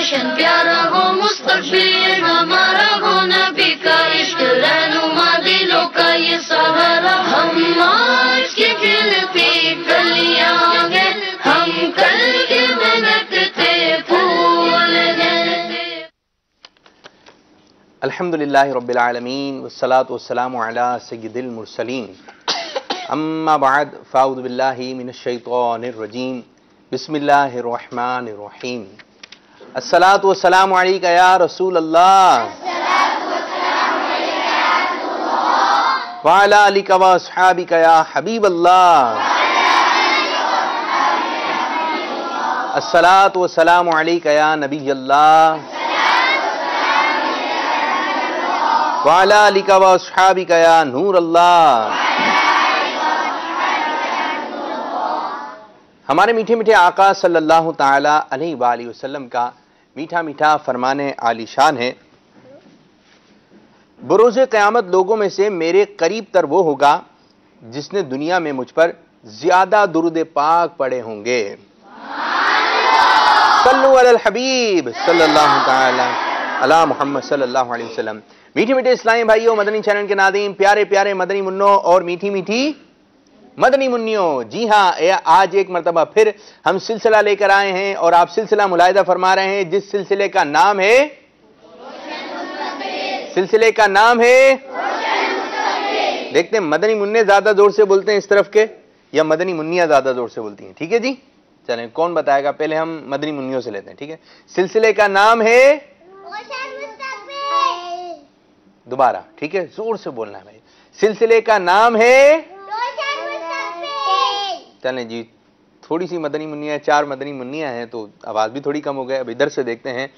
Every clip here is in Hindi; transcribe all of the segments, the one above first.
रोशन प्यारा हो मुस्तकबिल हमारा हो, नबी का इश्क रहनुमा दिलों का ये सहारा। हम आज की खिलती कलियां हैं, हम कल के महकते फूल हैं। अल्हम्दुलिल्लाहि रब्बिल आलमीन वस्सलातु वस्सलामु अला सय्यिदिल मुरसलीन अम्मा बाद फ़अऊज़ु बिल्लाहि मिनश शैतानिर रजीम बिस्मिल्लाहिर रहमानिर रहीम। अस्सलातु वस्सलामु अलैका या रसूल अल्लाह व अला आलिका व अस्हाबिका या हबीब अल्लाह। अस्सलातु वस्सलामु अलैका या नबी अल्लाह व अला आलिका व अस्हाबिका या नूर अल्लाह। हमारे मीठे मीठे आका सल्लल्लाहु ताला अलैहि वालैहि वसल्लम का मीठा मीठा फरमाने आलीशान है, बरोज़े क़यामत लोगों में से मेरे करीब तर वो होगा जिसने दुनिया में मुझ पर ज्यादा दुरूद पाक पढ़े होंगे। सल्लु अलल हबीब सल्लल्लाहु ताला अला मुहम्मद सल्लल्लाहु अलैहि वसल्लम। मीठे मीठे इस्लामी भाइयों, मदनी चैनल के नाज़रीन, प्यारे प्यारे मदनी मुन्नों और मीठी मीठी मदनी मुन्नियों, जी हाँ, आज एक मरतबा फिर हम सिलसिला लेकर आए हैं और आप सिलसिला मुलाहिदा फरमा रहे हैं, जिस सिलसिले का नाम है, सिलसिले का नाम है, देखते हैं मदनी मुन्ने ज्यादा जोर से बोलते हैं इस तरफ के या मदनी मुन्नियां ज्यादा जोर से बोलती हैं। ठीक है जी, चलें कौन बताएगा, पहले हम मदनी मुन्नियों से लेते हैं। ठीक है, सिलसिले का नाम है, दोबारा ठीक है, जोर से बोलना है भाई, सिलसिले का नाम है, चलें जी, थोड़ी सी मदनी मुन्नियां, 4 मदनी मुन्नियां हैं तो आवाज भी थोड़ी कम हो गई। अब इधर से देखते हैं,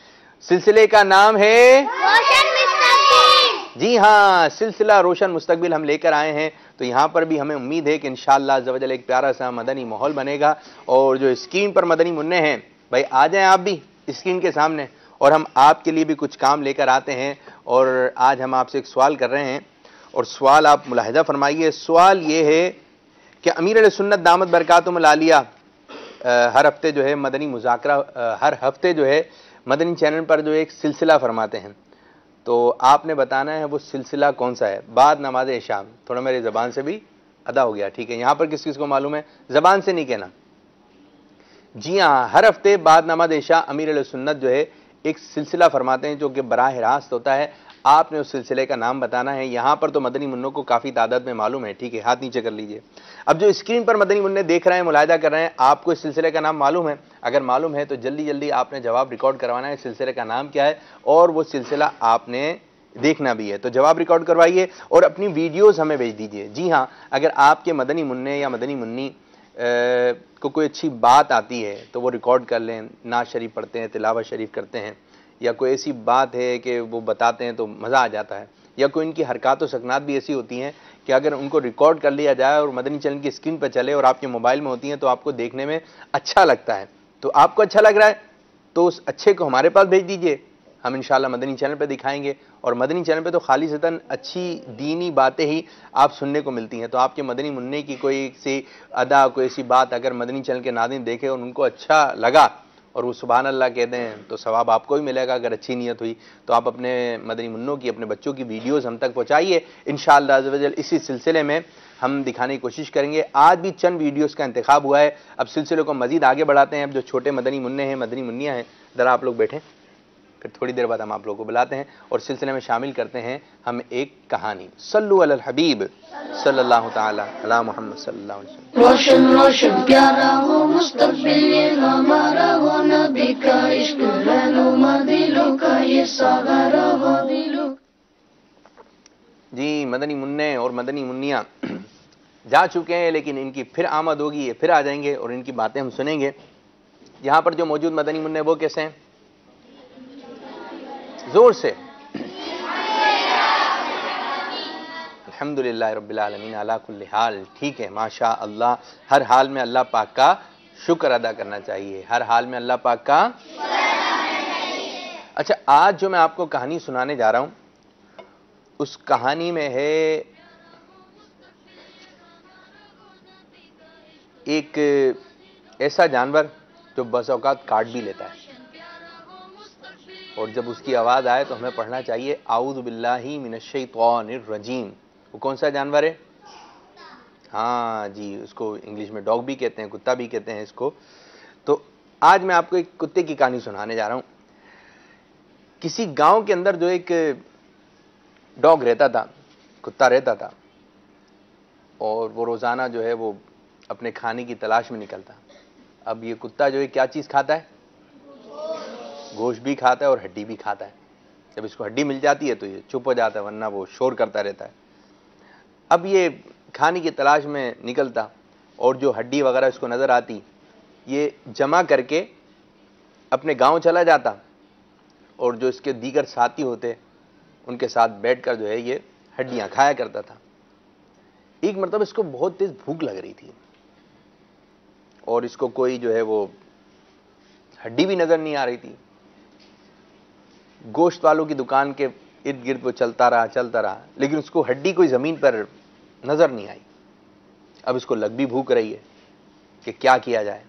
सिलसिले का नाम है रोशन मुस्तकबिल। जी हाँ, सिलसिला रोशन मुस्तकबिल हम लेकर आए हैं, तो यहाँ पर भी हमें उम्मीद है कि इंशाअल्लाह अज़्ज़ व जल एक प्यारा सा मदनी माहौल बनेगा। और जो स्क्रीन पर मदनी मुन्ने हैं भाई, आ जाएं आप भी स्क्रीन के सामने और हम आपके लिए भी कुछ काम लेकर आते हैं। और आज हम आपसे एक सवाल कर रहे हैं और सवाल आप मुलाहिदा फरमाइए। सवाल ये है कि अमीर अहले सुन्नत दामत बरकातुहुल आलिया हर हफ्ते जो है मदनी मुज़ाकरा, हर हफ्ते जो है मदनी चैनल पर जो एक सिलसिला फरमाते हैं, तो आपने बताना है वो सिलसिला कौन सा है। बाद नमाज इशाम, थोड़ा मेरी ज़बान से भी अदा हो गया, ठीक है, यहाँ पर किस किस को मालूम है, ज़बान से नहीं कहना। जी हाँ, हर हफ्ते बाद नमाज इशा अमीर अहले सुन्नत जो है एक सिलसिला फरमाते हैं जो कि बराह रास्त होता है। आपने उस सिलसिले का नाम बताना है। यहाँ पर तो मदनी मुन्नों को काफ़ी तादाद में मालूम है, ठीक है, हाथ नीचे कर लीजिए। अब जो स्क्रीन पर मदनी मुन्ने देख रहे हैं, मुलाहिदा कर रहे हैं, आपको इस सिलसिले का नाम मालूम है? अगर मालूम है तो जल्दी जल्दी आपने जवाब रिकॉर्ड करवाना है, सिलसिले का नाम क्या है और वो सिलसिला आपने देखना भी है। तो जवाब रिकॉर्ड करवाइए और अपनी वीडियोज़ हमें भेज दीजिए। जी हाँ, अगर आपके मदनी मुन्ने या मदनी मुन्नी को कोई अच्छी बात आती है तो वो रिकॉर्ड कर लें, नाज शरीफ पढ़ते हैं, तिलावत शरीफ करते हैं, या कोई ऐसी बात है कि वो बताते हैं तो मज़ा आ जाता है, या कोई इनकी हरकत व सकनात भी ऐसी होती हैं कि अगर उनको रिकॉर्ड कर लिया जाए और मदनी चैनल की स्क्रीन पर चले और आपके मोबाइल में होती हैं तो आपको देखने में अच्छा लगता है। तो आपको अच्छा लग रहा है तो उस अच्छे को हमारे पास भेज दीजिए, हम इंशाल्लाह मदनी चैनल पर दिखाएंगे। और मदनी चैनल पे तो खालिसतन अच्छी दीनी बातें ही आप सुनने को मिलती हैं। तो आपके मदनी मुन्ने की कोई सी अदा, कोई ऐसी बात अगर मदनी चैनल के नाज़रीन देखे और उनको अच्छा लगा और वो सुभान अल्लाह कहते हैं तो सवाब आपको ही मिलेगा। अगर अच्छी नीयत हुई तो आप अपने मदनी मुन्नों की, अपने बच्चों की वीडियोज़ हम तक पहुँचाइए। इंशाअल्लाह अज़्ज़ व जल इसी सिलसिले में हम दिखाने की कोशिश करेंगे। आज भी चंद वीडियोज़ का इंतखाब हुआ है। अब सिलसिले को मज़ीद आगे बढ़ाते हैं। अब जो छोटे मदनी मुन्ने हैं, मदनी मुन्नियाँ हैं, ज़रा आप लोग बैठें, फिर थोड़ी देर बाद हम आप लोगों को बुलाते हैं और सिलसिले में शामिल करते हैं हम एक कहानी। सल्लु अलल हबीब सल्लल्लाहु ताला अला मुहम्मद सल्लल्लाहु अलैहि वसल्लम। रोशन रोशन प्यारा हो मुस्तकबिल हमारा हो, नबी का इश्क रहनुमा दिलों का ये सहारा हो दिलों। जी, मदनी मुन्ने और मदनी मुन्नियाँ जा चुके हैं, लेकिन इनकी फिर आमद होगी, ये फिर आ जाएंगे और इनकी बातें हम सुनेंगे। यहाँ पर जो मौजूद मदनी मुन्ने वो कैसे हैं? जोर से अल्हम्दुलिल्लाह रब्बिल आलमीन अला कुल्ली हाल। ठीक है, माशा अल्लाह, हर हाल में अल्लाह पाक का शुक्र अदा करना चाहिए, हर हाल में अल्लाह पाक का। अच्छा, आज जो मैं आपको कहानी सुनाने जा रहा हूं उस कहानी में है एक ऐसा जानवर जो बस औकात काट भी लेता है। और जब उसकी आवाज़ आए तो हमें पढ़ना चाहिए आऊज़ु बिल्लाहि मिनश्शैतानिर रजीम। वो कौन सा जानवर है? हाँ जी, उसको इंग्लिश में डॉग भी कहते हैं, कुत्ता भी कहते हैं इसको। तो आज मैं आपको एक कुत्ते की कहानी सुनाने जा रहा हूं। किसी गांव के अंदर जो एक डॉग रहता था, कुत्ता रहता था, और वो रोजाना जो है वो अपने खाने की तलाश में निकलता। अब ये कुत्ता जो है क्या चीज खाता है? गोश्त भी खाता है और हड्डी भी खाता है। जब इसको हड्डी मिल जाती है तो ये चुप हो जाता है, वरना वो शोर करता रहता है। अब ये खाने की तलाश में निकलता और जो हड्डी वगैरह इसको नजर आती, ये जमा करके अपने गांव चला जाता और जो इसके दीगर साथी होते उनके साथ बैठकर जो है ये हड्डियां खाया करता था। एक मतलब इसको बहुत तेज भूख लग रही थी और इसको कोई जो है वो हड्डी भी नजर नहीं आ रही थी। गोश्त वालों की दुकान के इर्द गिर्द वो चलता रहा, लेकिन उसको हड्डी कोई जमीन पर नजर नहीं आई। अब इसको लग भी भूख रही है कि क्या किया जाए।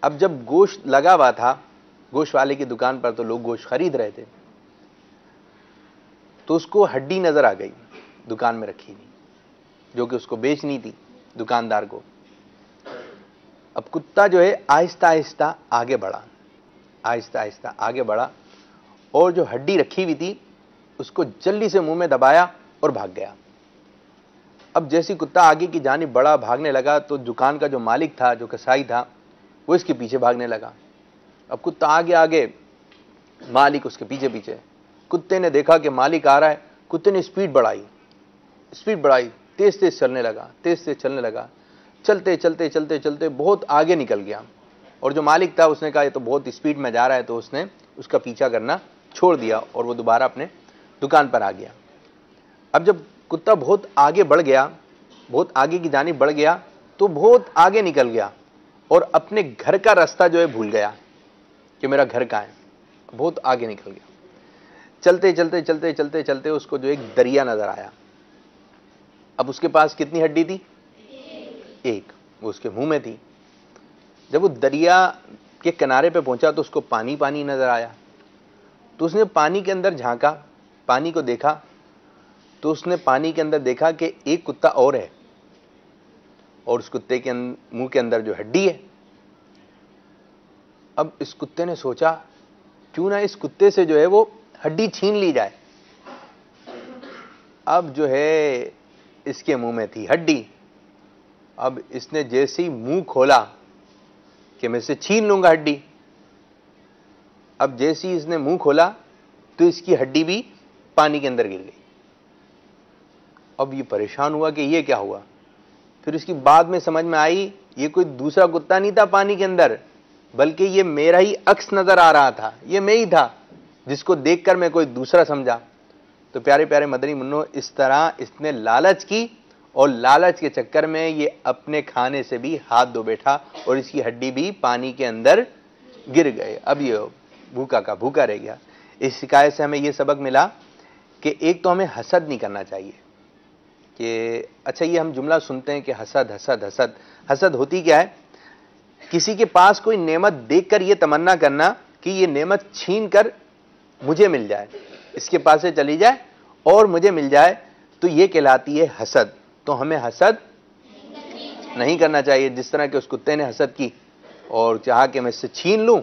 अब जब गोश्त लगा हुआ था गोश्त वाले की दुकान पर, तो लोग गोश्त खरीद रहे थे, तो उसको हड्डी नजर आ गई दुकान में रखी हुई, जो कि उसको बेचनी थी दुकानदार को। अब कुत्ता जो है आहिस्ता आहिस्ता आगे बढ़ा और जो हड्डी रखी हुई थी उसको जल्दी से मुंह में दबाया और भाग गया। अब जैसी कुत्ता आगे की जानिब बढ़ा, भागने लगा, तो दुकान का जो मालिक था, जो कसाई था, वो इसके पीछे भागने लगा। अब कुत्ता आगे, मालिक उसके पीछे। कुत्ते ने देखा कि मालिक आ रहा है, कुत्ते ने स्पीड बढ़ाई, तेज चलने लगा। चलते बहुत आगे निकल गया। और जो मालिक था उसने कहा ये तो बहुत स्पीड में जा रहा है, तो उसने उसका पीछा करना छोड़ दिया और वो दोबारा अपने दुकान पर आ गया। अब जब कुत्ता बहुत आगे बढ़ गया, बहुत आगे की जानिब बढ़ गया, तो बहुत आगे निकल गया और अपने घर का रास्ता जो है भूल गया कि मेरा घर कहाँ है। बहुत आगे निकल गया। चलते उसको जो एक दरिया नजर आया। अब उसके पास कितनी हड्डी थी? एक। वो उसके मुंह में थी। जब वो दरिया के किनारे पे पहुंचा तो उसको पानी नजर आया। तो उसने पानी के अंदर झांका, पानी को देखा, तो उसने पानी के अंदर देखा कि एक कुत्ता और है और उस कुत्ते के मुंह के अंदर जो हड्डी है। अब इस कुत्ते ने सोचा क्यों ना इस कुत्ते से जो है वो हड्डी छीन ली जाए। अब जो है इसके मुंह में थी हड्डी। अब इसने जैसे ही मुंह खोला कि मैं इसे छीन लूंगा हड्डी, अब जैसे ही इसने मुंह खोला तो इसकी हड्डी भी पानी के अंदर गिर गई। अब ये परेशान हुआ कि ये क्या हुआ। फिर इसकी बाद में समझ में आई ये कोई दूसरा कुत्ता नहीं था पानी के अंदर, बल्कि ये मेरा ही अक्स नजर आ रहा था, ये मैं ही था जिसको देखकर मैं कोई दूसरा समझा। तो प्यारे प्यारे मदनी मुन्नो, इस तरह इसने लालच की और लालच के चक्कर में ये अपने खाने से भी हाथ धो बैठा और इसकी हड्डी भी पानी के अंदर गिर गए। अब ये भूखा का भूखा रह गया। इस शिकायत से हमें ये सबक मिला कि एक तो हमें हसद नहीं करना चाहिए। कि अच्छा, ये हम जुमला सुनते हैं कि हसद होती क्या है? किसी के पास कोई नेमत देखकर ये तमन्ना करना कि ये नेमत छीन कर मुझे मिल जाए, इसके पास से चली जाए और मुझे मिल जाए, तो ये कहलाती है हसद। तो हमें हसद नहीं करना चाहिए। जिस तरह के उस कुत्ते ने हसद की और चाहा कि मैं इससे छीन लूं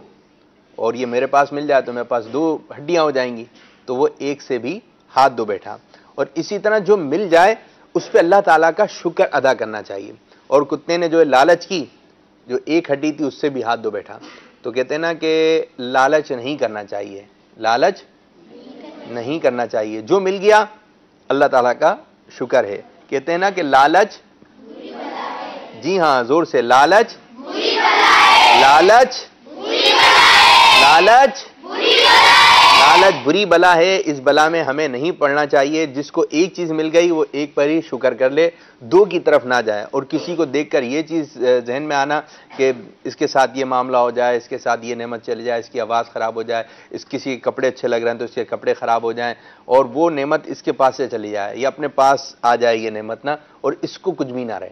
और ये मेरे पास मिल जाए तो मेरे पास 2 हड्डियां हो जाएंगी, तो वो एक से भी हाथ धो बैठा। और इसी तरह जो मिल जाए उस पर अल्लाह ताला का शुक्र अदा करना चाहिए। और कुत्ते ने जो लालच की, जो एक हड्डी थी उससे भी हाथ धो बैठा। तो कहते हैं ना कि लालच नहीं करना चाहिए, लालच नहीं करना चाहिए। जो मिल गया अल्लाह ताला का शुक्र है। कहते हैं ना कि लालच, जी हाँ, जोर से, लालच बुरी बला है। इस बला में हमें नहीं पड़ना चाहिए। जिसको एक चीज मिल गई वो एक पर ही शुक्र कर ले, 2 की तरफ ना जाए। और किसी को देखकर ये चीज जहन में आना कि इसके साथ ये मामला हो जाए, इसके साथ ये नेमत चली जाए, इसकी आवाज खराब हो जाए, किसी के कपड़े अच्छे लग रहे हैं तो इसके कपड़े खराब हो जाएं और वो नेमत इसके पास से चली जाए या अपने पास आ जाए ये नेमत ना, और इसको कुछ भी ना रहे,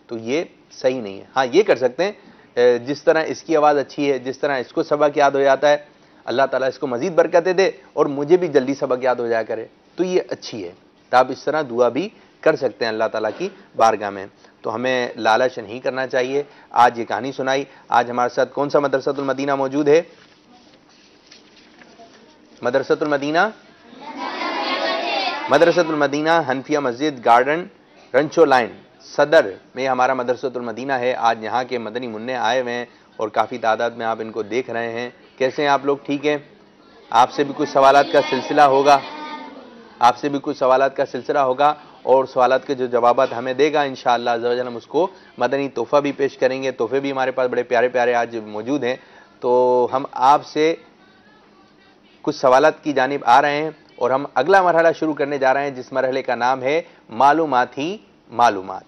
तो ये सही नहीं है। हाँ, ये कर सकते हैं जिस तरह इसकी आवाज अच्छी है, जिस तरह इसको सबक याद हो जाता है, अल्लाह ताला इसको मजीद बरकतें दे और मुझे भी जल्दी सबक याद हो जाया करे, तो ये अच्छी है। तो आप इस तरह दुआ भी कर सकते हैं अल्लाह ताला की बारगाह में। तो हमें लालच नहीं करना चाहिए। आज ये कहानी सुनाई। आज हमारे साथ कौन सा मदरसतुल मदीना मौजूद है? मदरसतुल मदीना, मदरसतुल मदीना हनफिया मस्जिद गार्डन रंचो लाइन सदर में हमारा मदरसतुल मदीना है। आज यहाँ के मदनी मुन्ने आए हुए हैं और काफ़ी तादाद में आप इनको देख रहे हैं। कैसे हैं आप लोग? ठीक हैं? आपसे भी कुछ सवालात का सिलसिला होगा, आपसे भी कुछ सवालात का सिलसिला होगा और सवालात के जो जवाबात हमें देगा इंशाअल्लाह अज़्ज़ा वजल हम उसको मदनी तोहफ़ा भी पेश करेंगे। तोहफ़े भी हमारे पास बड़े प्यारे प्यारे आज मौजूद हैं। तो हम आपसे कुछ सवालात की जानिब आ रहे हैं और हम अगला मरहला शुरू करने जा रहे हैं जिस मरहले का नाम है मालूमात ही मालूमात।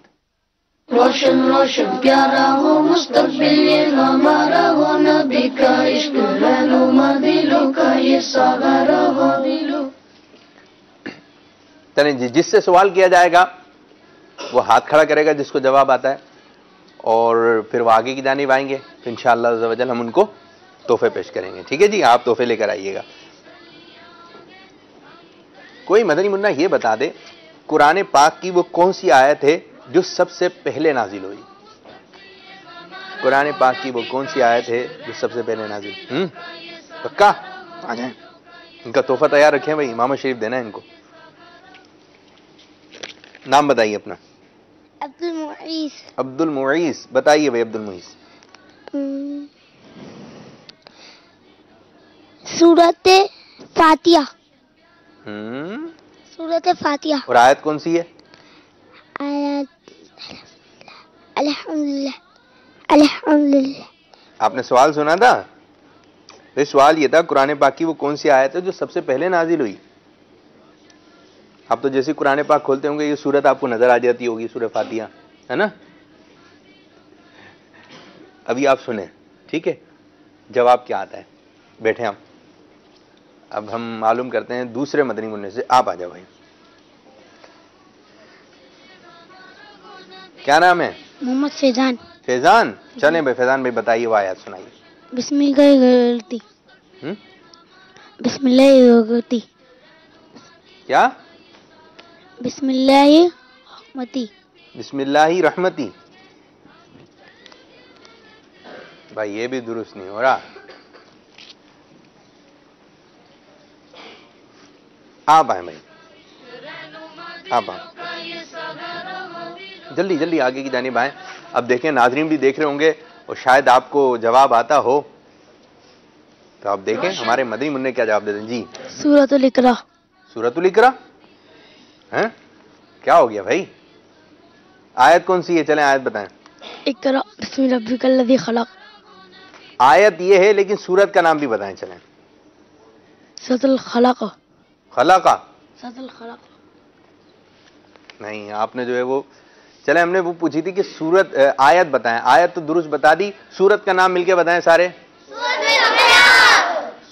रोशन रोशन प्यारा हो मुस्तक़बिल ये हमारा हो, नबी का इश्क रहनुमा दिलों का ये सहारा हो दिलों। चलें जी, जिससे सवाल किया जाएगा वो हाथ खड़ा करेगा जिसको जवाब आता है और फिर वो आगे की जानिब आएंगे। तो इंशाअल्लाह अज़्ज़ा वजल हम उनको तोहफे पेश करेंगे। ठीक है जी, आप तोहफे लेकर आइएगा। कोई मदनी मुन्ना ये बता दे कुरान पाक की वो कौन सी आयत है जो सबसे पहले नाजिल हुई? कुरान पाक की वो कौन सी आयत है जो सबसे पहले नाजिल? पक्का आ जाए, इनका तोहफा तैयार रखें भाई, इमाम शरीफ देना है इनको। नाम बताइए अपना। अब्दुल मुईस। अब्दुल मुईस, बताइए भाई अब्दुल मुईस। सूरत फातिहा। सूरत फातिहा। और आयत कौन सी है? आयत अल्हम्दुलिल्लाह अल्हम्दुलिल्लाह। आपने सवाल सुना था? तो सवाल ये था कुरान पाक की वो कौन सी आयत है जो सबसे पहले नाजिल हुई? आप तो जैसे कुरान पाक खोलते होंगे ये सूरत आपको नजर आ जाती होगी, सूरह फातिहा, है ना? अभी आप सुने, ठीक है? जवाब क्या आता है? बैठे हम, अब हम मालूम करते हैं दूसरे मदनी मुन्ने से। आप आ जाओ भाई। क्या नाम है? मोहम्मद फैजान। फैजान, चलें भाई फैजान भाई बताइए वो आयत सुनाइए। बिस्मिल्लाहिर्रहमानिर्रहीम। बिस्मिल्लाहिर्रहमानिर्रहीम। क्या? बिस्मिल्लाहिर्रहमानिर्रहीम। बिस्मिल्लाहिर्रहमती। भाई ये भी दुरुस्त नहीं हो रहा। आप आए भाई, आप आए, जल्दी जल्दी आगे की जानिब आए। अब देखें नाजरीन भी देख रहे होंगे और शायद आपको जवाब आता हो, तो आप देखें हमारे मदनी मुन्ने क्या जवाब देते हैं जी। सूरतुल इकरा। सूरतुल इकरा हैं? क्या हो गया भाई? आयत कौन सी है? चलें आयत बताएं। इकरा बिस्मि रब्बिकल लज़ी खलक। आयत ये है लेकिन सूरत का नाम भी बताएं। चलें। सूरतुल खलक। खलका? सूरतुल खलक नहीं, आपने जो है वो, चले हमने वो पूछी थी कि सूरत आयत बताएं। आयत तो दुरुस्त बता दी, सूरत का नाम मिलके बताएं सारे।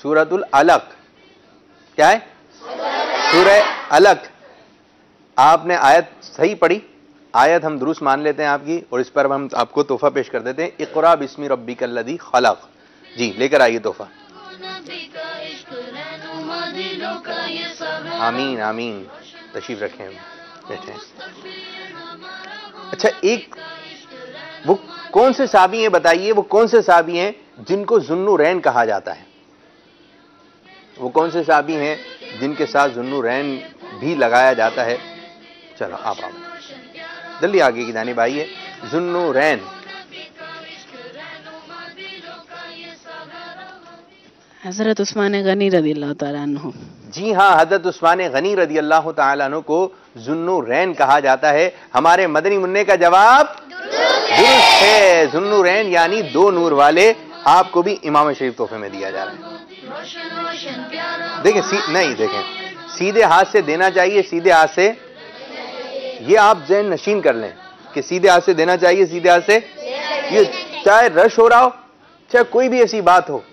सूरतुल अलक। क्या है? सूरह अलक। आपने आयत सही पढ़ी, आयत हम दुरुस्त मान लेते हैं आपकी और इस पर हम आपको तोहफा पेश कर देते हैं। इक़रा बिस्मि रब्बिकल लज़ी खलक। जी लेकर आइए तोहफा। आमीन आमीन। तशरीफ रखें, बैठे। अच्छा, एक वो कौन से साहबी हैं बताइए, वो कौन से साहबी हैं जिनको ज़ुन्नुरैन कहा जाता है? वो कौन से साहबी हैं जिनके साथ ज़ुन्नुरैन भी लगाया जाता है? चलो आप आओ, जल्दी आगे की जानिब आइए। ज़ुन्नुरैन। हजरत उस्मान गनी रज़ियल्लाहु तआला अन्हु। जी हाँ, हजरत उस्मान गनी रज़ियल्लाहु तआला अन्हु को ज़ुन्नुरैन कहा जाता है। हमारे मदनी मुन्ने का जवाब दुरुस्त है। ज़ुन्नुरैन यानी दो नूर वाले। आपको भी इमाम शरीफ तोहफे में दिया जा रहा है। देखें नहीं, देखें सीधे हाथ से देना चाहिए, सीधे हाथ से। ये आप ज़हन नशीन कर लें कि सीधे हाथ से देना चाहिए, सीधे हाथ से। ये चाहे रश हो रहा हो, चाहे कोई भी ऐसी बात हो,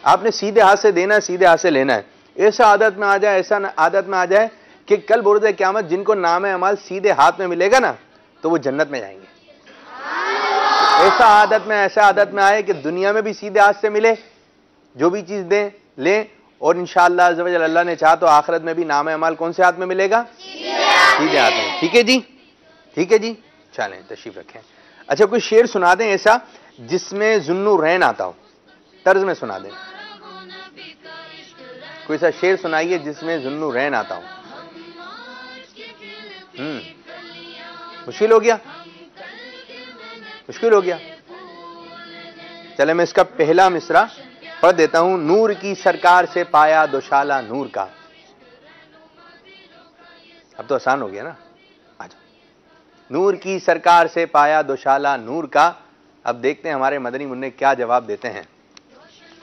आपने सीधे हाथ से देना है, सीधे हाथ से लेना है। ऐसा आदत में आ जाए, ऐसा आदत में आ जाए कि कल बुरोज़ क़यामत जिनको नाम अमाल सीधे हाथ में मिलेगा ना, तो वो जन्नत में जाएंगे। ऐसा आदत में आए कि दुनिया में भी सीधे हाथ से मिले, जो भी चीज दें लें और इंशाअल्लाह अज़्ज़ व जल अल्लाह ने चाहा तो आखिरत में भी नाम अमाल कौन से हाथ में मिलेगा? सीधे हाथ में। ठीक है जी, ठीक है जी, चलें तशरीफ रखें। अच्छा कोई शेर सुना दें ऐसा जिसमें ज़ुन्नुरैन आता हो, तर्ज में सुना दें। कोई सा शेर सुनाइए जिसमें ज़ुन्नुरैन आता हो। मुश्किल हो गया, मुश्किल हो गया। चले मैं इसका पहला मिसरा पढ़ देता हूं। नूर की सरकार से पाया दोशाला नूर का। अब तो आसान हो गया ना। आ जाओ। नूर की सरकार से पाया दोशाला नूर का। अब देखते हैं हमारे मदनी मुन्ने क्या जवाब देते हैं।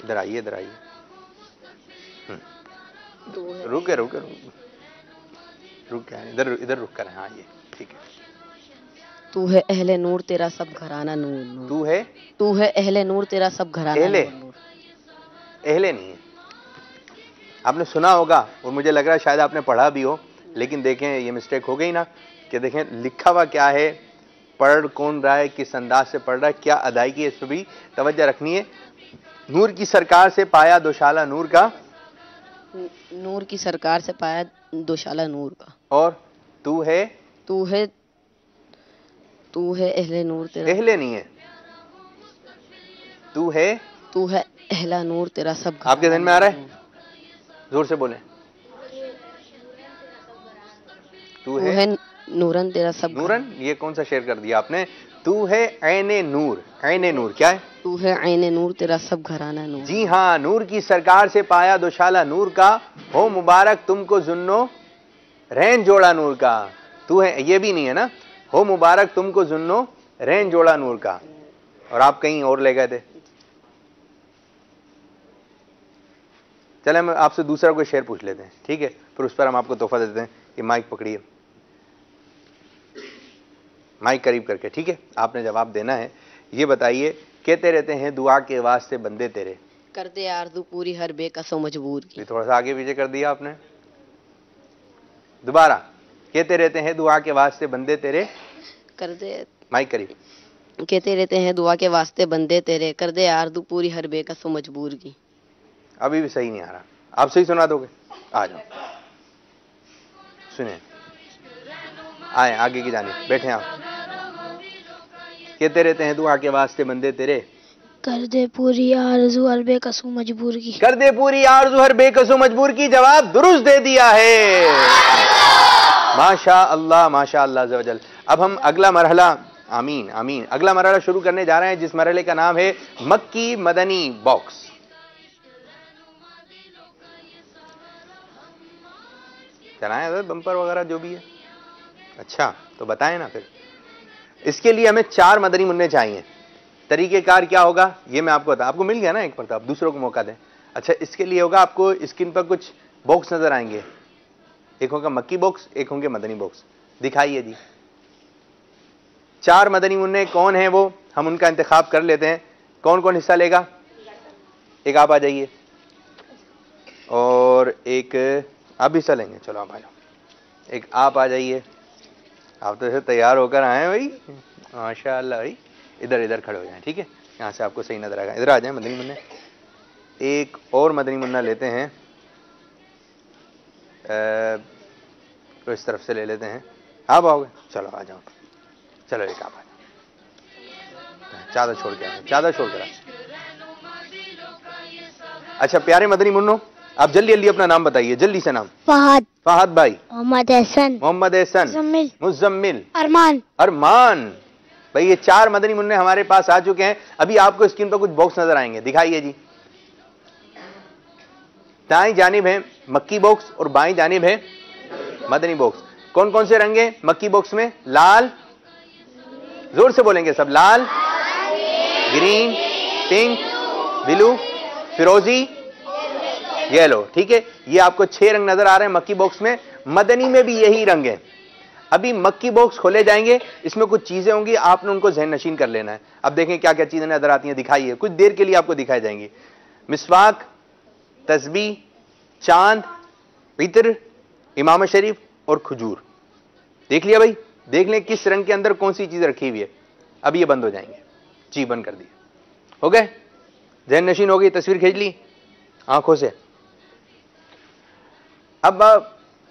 इधर आइए, इधर आइए। रुके रुके रुक गया, इधर इधर रुक कर। हाँ ये ठीक है। तू है अहले नूर तेरा सब घराना नूर नूर। तू है अहले नूर तेरा सब घराना अहले नूर नूर। अहले नहीं है, आपने सुना होगा और मुझे लग रहा है शायद आपने पढ़ा भी हो, लेकिन देखें ये मिस्टेक हो गई ना कि देखें लिखा हुआ क्या है, पढ़ कौन रहा है, किस अंदाज से पढ़ रहा है, क्या अदायगी है, इस पर भी तवज्जो रखनी है। नूर की सरकार से पाया दोशाला नूर का। नूर की सरकार से पाया दोशाला नूर का। और तू है अहले नूर तेरा। अहले नहीं है, तू है अहला नूर तेरा सब। आपके ध्यान में आ रहा है? जोर से बोले। तू है नूरन तेरा सब। नूरन, ये कौन सा शेर कर दिया आपने? तू है ऐने नूर। ऐने नूर क्या है? तू है ऐने नूर तेरा सब घराना नूर। जी हाँ, नूर की सरकार से पाया दोशाला नूर का। हो मुबारक तुमको जुन्नो रैन जोड़ा नूर का। तू है, ये भी नहीं है ना। हो मुबारक तुमको जुन्नो रैन जोड़ा नूर का। और आप कहीं और ले गए थे। चले मैं आपसे दूसरा कोई शेर पूछ लेते हैं, ठीक है? फिर उस पर हम आपको तोहफा देते हैं कि माइक पकड़िए, माइक करीब करके, ठीक है? आपने जवाब देना है। ये बताइए, कहते रहते हैं दुआ के वास्ते बंदे तेरे, कर दे आरज़ू पूरी हर बेकसो मजबूर की। थोड़ा सा आगे पीछे कर दिया आपने। दोबारा, कहते रहते हैं दुआ के वास्ते बंदे तेरे, कर दे, माइक करीब। कहते रहते हैं दुआ के वास्ते बंदे तेरे, कर दे आरज़ू पूरी हर बेकसो मजबूर की। अभी भी सही नहीं आ रहा, आप सही सुना दोगे? आ जाओ, सुने, आए आगे की जानिए, बैठे आप। कहते रहते हैं दुआ के वास्ते बंदे तेरे, कर दे पूरी आरज़ू हर बेकसो मजबूर की। कर दे पूरी आरज़ू हर बेकसो मजबूर की। जवाब दुरुस्त दे दिया है। माशा अल्लाह, माशा अल्लाह अज़्ज़ व जल। अब हम अगला मरहला, आमीन आमीन, अगला मरहला शुरू करने जा रहे हैं, जिस मरहले का नाम है मक्की मदनी बॉक्स। चलाएं बम्पर वगैरह जो भी है। अच्छा तो बताएं ना फिर। इसके लिए हमें 4 मदनी मुन्ने चाहिए। तरीकेकार क्या होगा ये मैं आपको बता, आपको मिल गया ना एक मरतबा, आप दूसरों को मौका दें। अच्छा, इसके लिए होगा, आपको स्क्रीन पर कुछ बॉक्स नजर आएंगे, एक होगा मक्की बॉक्स, एक होंगे मदनी बॉक्स। दिखाइए जी 4 मदनी मुन्ने कौन है वो, हम उनका इंतखाब कर लेते हैं। कौन कौन हिस्सा लेगा? एक आप आ जाइए और एक आप हिस्सा लेंगे। चलो आप आ जाओ, एक आप आ जाइए। आप तो ऐसे तैयार होकर आए हैं भाई, माशाअल्लाह भाई। इधर इधर खड़े हो जाएं, ठीक है? यहाँ से आपको सही नजर आएगा। इधर आ जाएं मदनी मुन्ने। एक और मदनी मुन्ना लेते हैं, तो इस तरफ से ले लेते हैं। आप आओगे? चलो आ जाओ, चलो एक आप आ जाओ। चादर छोड़ के आए, चादर छोड़ कर आए। अच्छा प्यारे मदनी मुन्नो, आप जल्दी जल्दी अपना नाम बताइए, जल्दी से नाम। फहद, फहद भाई, मोहम्मद एहसन, मोहम्मद एहसन, मुजम्मिल, मुजम्मिल, अरमान। अरमान भाई। ये 4 मदनी मुन्ने हमारे पास आ चुके हैं। अभी आपको स्क्रीन पर कुछ बॉक्स नजर आएंगे, दिखाइए जी। दाईं जानिब है मक्की बॉक्स और बाईं जानिब है मदनी बॉक्स। कौन कौन से रंग है मक्की बॉक्स में? लाल, जोर से बोलेंगे सब, लाल, ग्रीन, पिंक, ब्लू, फिरोजी, येलो, ठीक है? ये आपको 6 रंग नजर आ रहे हैं मक्की बॉक्स में। मदनी में भी यही रंग है। अभी मक्की बॉक्स खोले जाएंगे, इसमें कुछ चीजें होंगी, आपने उनको ज़हन नशीन कर लेना है। अब देखें क्या क्या चीजें नजर आती हैं, दिखाइए। कुछ देर के लिए आपको दिखाई जाएंगी। मिसवाक, तस्बीह, चांद, इत्र, इमाम शरीफ और खजूर। देख लिया भाई? देख लें किस रंग के अंदर कौन सी चीज रखी हुई है। अब ये बंद हो जाएंगे जी, बंद कर दिए। हो गए? ज़हन नशीन हो गई, तस्वीर खींच ली। आंखों से। अब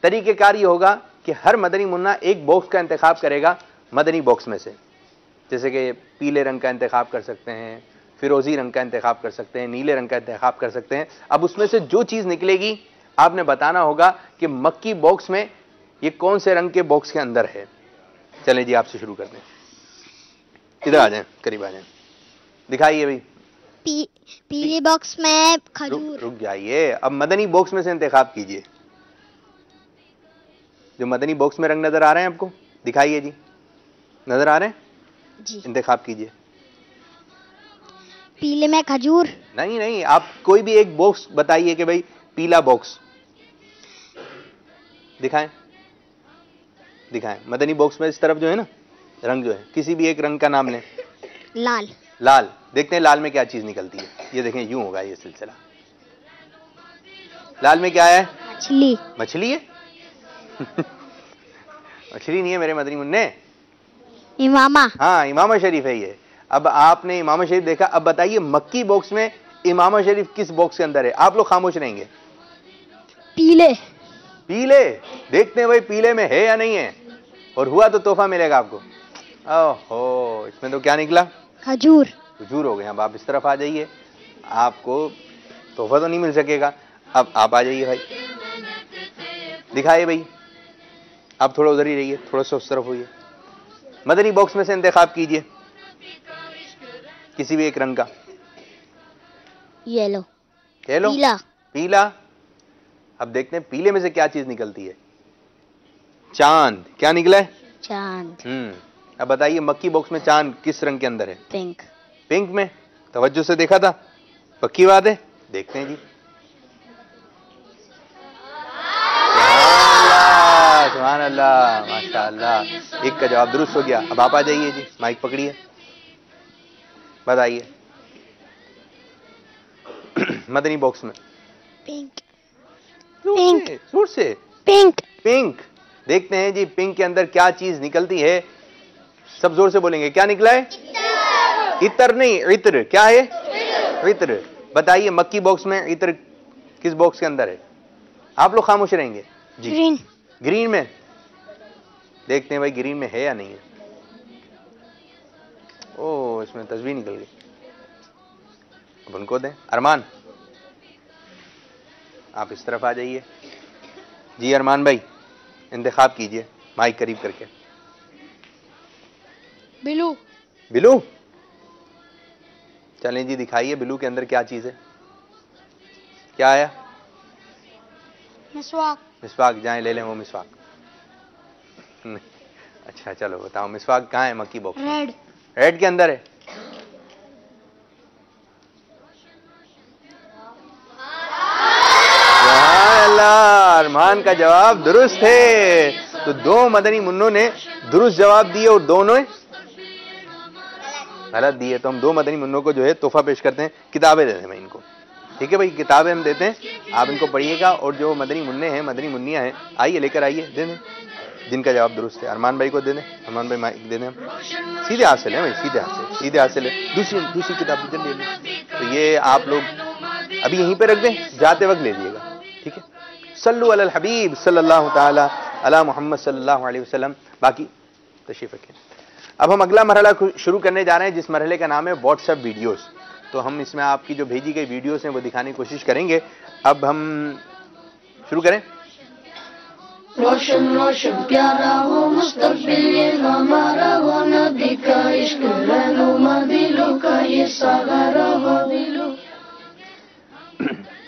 तरीकेकार ये होगा कि हर मदनी मुन्ना एक बॉक्स का इंतखाब करेगा मदनी बॉक्स में से, जैसे कि पीले रंग का इंतखाब कर सकते हैं, फिरोजी रंग का इंतखाब कर सकते हैं, नीले रंग का इंतखाब कर सकते हैं। अब उसमें से जो चीज निकलेगी आपने बताना होगा कि मक्की बॉक्स में ये कौन से रंग के बॉक्स के अंदर है। चलें जी, आपसे शुरू करते हैं। इधर आ जाएं, करीब आ जाएं, दिखाइए भाई। पीले बॉक्स में खजूर। रुक जाइए, अब मदनी बॉक्स में से इंतखाब कीजिए। जो मदनी बॉक्स में रंग नजर आ रहे हैं आपको, दिखाइए जी, नजर आ रहे हैं जी। इंतखाब कीजिए। पीले में खजूर। नहीं नहीं, आप कोई भी एक बॉक्स बताइए कि भाई पीला बॉक्स दिखाएं, दिखाएं। मदनी बॉक्स में इस तरफ जो है ना रंग, जो है किसी भी एक रंग का नाम लें। लाल। लाल, देखते हैं लाल में क्या चीज निकलती है। ये देखें, यूं होगा ये सिलसिला। लाल में क्या है? मछली। मछली है? मछली नहीं है मेरे मदनी मुन्ने, इमामा। हाँ इमामा शरीफ है ये। अब आपने इमामा शरीफ देखा, अब बताइए मक्की बॉक्स में इमामा शरीफ किस बॉक्स के अंदर है? आप लोग खामोश रहेंगे। पीले। पीले, देखते हैं भाई पीले में है या नहीं है, और हुआ तो तोहफा मिलेगा आपको। ओहो, इसमें तो क्या निकला? खजूर। खजूर हो गए। अब आप इस तरफ आ जाइए, आपको तोहफा तो नहीं मिल सकेगा। अब आप आ जाइए भाई, दिखाइए भाई। आप थोड़ा उधर ही रहिए, थोड़ा सा उस तरफ होइए। मदनी बॉक्स में से इंतखाब कीजिए किसी भी एक रंग का। येलो। येलो, पीला। पीला। अब देखते हैं पीले में से क्या चीज निकलती है। चांद। क्या निकला है? चांद। अब बताइए मक्की बॉक्स में चांद किस रंग के अंदर है? पिंक। पिंक में। तवज्जो से देखा था, पक्की बात है। देखते हैं जी। सुभान अल्लाह, माशाअल्लाह, एक का जवाब दुरुस्त हो गया। अब आप आ जाइए जी, माइक पकड़िए, बताइए। मदनी बॉक्स में पिंक। पिंक, जोर से। पिंक। पिंक। देखते हैं जी पिंक के अंदर क्या चीज निकलती है। सब जोर से बोलेंगे, क्या निकला है? इत्र नहीं, इत्र। क्या है? इत्र। बताइए मक्की बॉक्स में इत्र किस बॉक्स के अंदर है? आप लोग खामोश रहेंगे जी। ग्रीन। ग्रीन में। देखते हैं भाई ग्रीन में है या नहीं है। ओ, इसमें तस्वीर निकल गई। अब उनको दें। अरमान, आप इस तरफ आ जाइए जी। अरमान भाई इंतखाब कीजिए, माइक करीब करके। ब्लू। ब्लू। चलें जी, दिखाइए ब्लू के अंदर क्या चीज है। क्या आया? मिसवाक। मिसवाक। जाएं ले लें वो मिसवाक। अच्छा चलो बताओ, मिसवाक कहाँ है मक्की बॉक्स? रेड। रेड के अंदर है। अल्लाह, अरमान का जवाब दुरुस्त है। तो दो मदनी मुन्नों ने दुरुस्त जवाब दिए और दोनों गलत दिए। तो हम दो मदनी मुन्नों को जो है तोहफा पेश करते हैं, किताबें दे दें भाई इनको। ठीक है भाई, किताबें हम देते हैं, आप इनको पढ़िएगा। और जो मदनी मुन्ने हैं, मदनी मुन्नियां हैं, आइए लेकर आइए, दे दें जिनका जवाब दुरुस्त है। अरमान भाई को दे दें, अरमान भाई माइक दे दें। सीधे हाथ से लें भाई, सीधे हाथ से, सीधे हाथ से लें। दूसरी किताब जल्दी लें। तो ये आप लोग अभी यहीं पे रख दें, जाते वक्त ले लीजिएगा। ठीक है, सल्लु अलल हबीब सल्लल्लाहु ताला अला मोहम्मद सल्लल्लाहु अलैहि वसल्लम। बाकी तशरीफ रखें। अब हम अगला मरहला शुरू करने जा रहे हैं, जिस मरहले का नाम है व्हाट्सएप वीडियोस। तो हम इसमें आपकी जो भेजी गई वीडियोस हैं वो दिखाने की कोशिश करेंगे। अब हम शुरू करें। रोशन रोशन प्यारा हो मुस्तकबिल ये हमारा हो, नबी का इश्क रहनुमा दिलों का ये सहारा हो दिलों।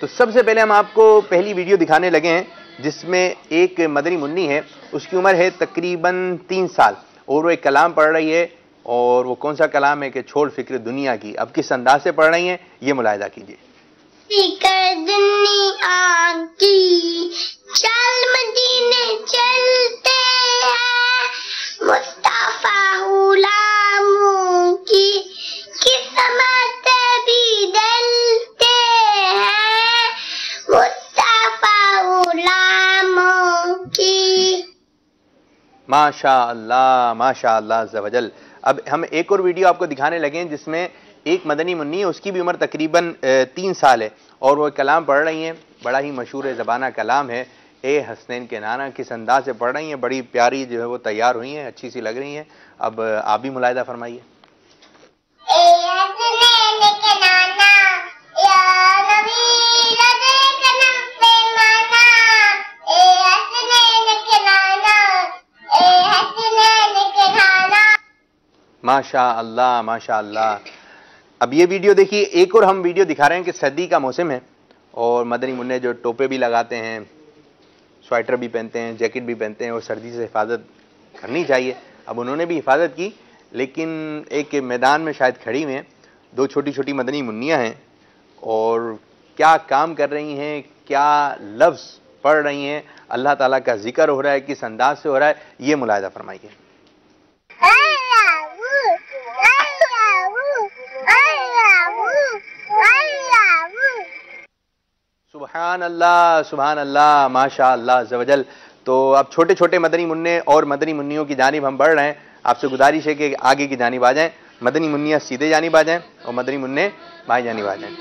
तो सबसे पहले हम आपको पहली वीडियो दिखाने लगे हैं, जिसमें एक मदनी मुन्नी है, उसकी उम्र है तकरीबन 3 साल, और वो एक कलाम पढ़ रही है। और वो कौन सा कलाम है कि छोड़ फिक्र दुनिया की। अब किस अंदाज से पढ़ रही हैं ये मुलाहिजा कीजिए। फिक्र दुनिया की चल मदीने चलते हैं, मुस्तफा गुलामों की किस्मत भी बदलते हैं, मुस्तफा गुलामों की। माशा अल्लाह, माशा अल्लाह अज़्ज़ा वजल। अब हम एक और वीडियो आपको दिखाने लगे हैं, जिसमें एक मदनी मुन्नी है, उसकी भी उम्र तकरीबन 3 साल है और वो कलाम पढ़ रही हैं। बड़ा ही मशहूर ज़बाना कलाम है, ए हसनैन के नाना। किस अंदाज से पढ़ रही हैं, बड़ी प्यारी जो है वो तैयार हुई हैं, अच्छी सी लग रही हैं। अब आप भी मुलाहिदा फरमाइए। माशा अल्लाह माशा अल्लाह। अब ये वीडियो देखिए, एक और हम वीडियो दिखा रहे हैं कि सर्दी का मौसम है और मदनी मुन्ने जो टोपे भी लगाते हैं, स्वेटर भी पहनते हैं, जैकेट भी पहनते हैं और सर्दी से हिफाजत करनी चाहिए। अब उन्होंने भी हिफाजत की, लेकिन एक मैदान में शायद खड़ी हुई हैं, 2 छोटी छोटी मदनी मुन्नियाँ हैं और क्या काम कर रही हैं, क्या लफ्ज़ पढ़ रही हैं, अल्लाह ताला का जिक्र हो रहा है, किस अंदाज से हो रहा है, ये मुलाहिदा फरमाइए। सुभान अल्लाह सुभान अल्लाह माशा अल्लाह ज़वजल। तो अब छोटे छोटे मदनी मुन्ने और मदनी मुन्नियों की जानिब हम बढ़ रहे हैं। आपसे गुजारिश है कि आगे की जानिब आ जाएं, मदनी मुन्नियाँ सीधे जानिब आ जाएं और मदनी मुन्ने बाएं जानिब आ जाएं।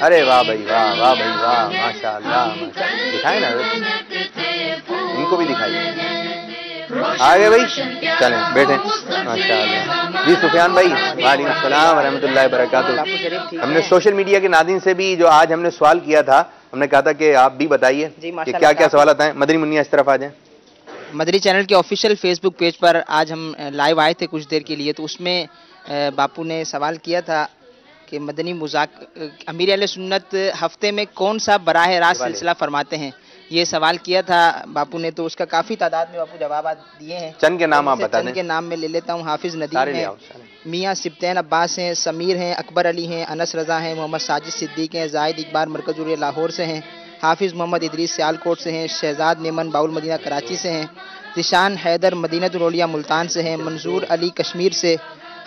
अरे वाह भाई वाह, वाह भाई वाह, माशा अल्लाह। दिखाए ना, इनको भी दिखाइए। आ गए भाई, चलें बैठें। माशाअल्लाह जी। सुफियान भाई, वालेकुम सलाम व रहमतुल्लाहि व बरकातुहू। हमने सोशल मीडिया के नाज़रीन से भी जो आज हमने सवाल किया था, हमने कहा था कि आप भी बताइए कि क्या क्या सवाल आते हैं। मदनी मुन्नियाँ इस तरफ आ जाएं। मदनी चैनल के ऑफिशियल फेसबुक पेज पर आज हम लाइव आए थे कुछ देर के लिए, तो उसमें बापू ने सवाल किया था कि मदनी अमीर अहले सुन्नत हफ्ते में कौन सा बराह रास्त सिलसिला फरमाते हैं, ये सवाल किया था बापू ने। तो उसका काफ़ी तादाद में बापू जवाब दिए हैं। चंद के नाम आप बता दें। चंद के नाम में ले लेता हूँ। हाफिज़ नदीम हैं, मियाँ सिब्तैन अब्बास हैं, समीर हैं, अकबर अली हैं, अनस रज़ा हैं, मोहम्मद साजिद सिद्दीक हैं, जाहिद इकबाल मरकज़ुल लाहौर से हैं, हाफिज़ मोहम्मद इदरीस सियालकोट से हैं, शहजाद नेमन बाउल मदीना कराची से हैं, जिशान हैदर मदीनतुल औलिया मुल्तान से हैं, मंजूर अली कश्मीर से,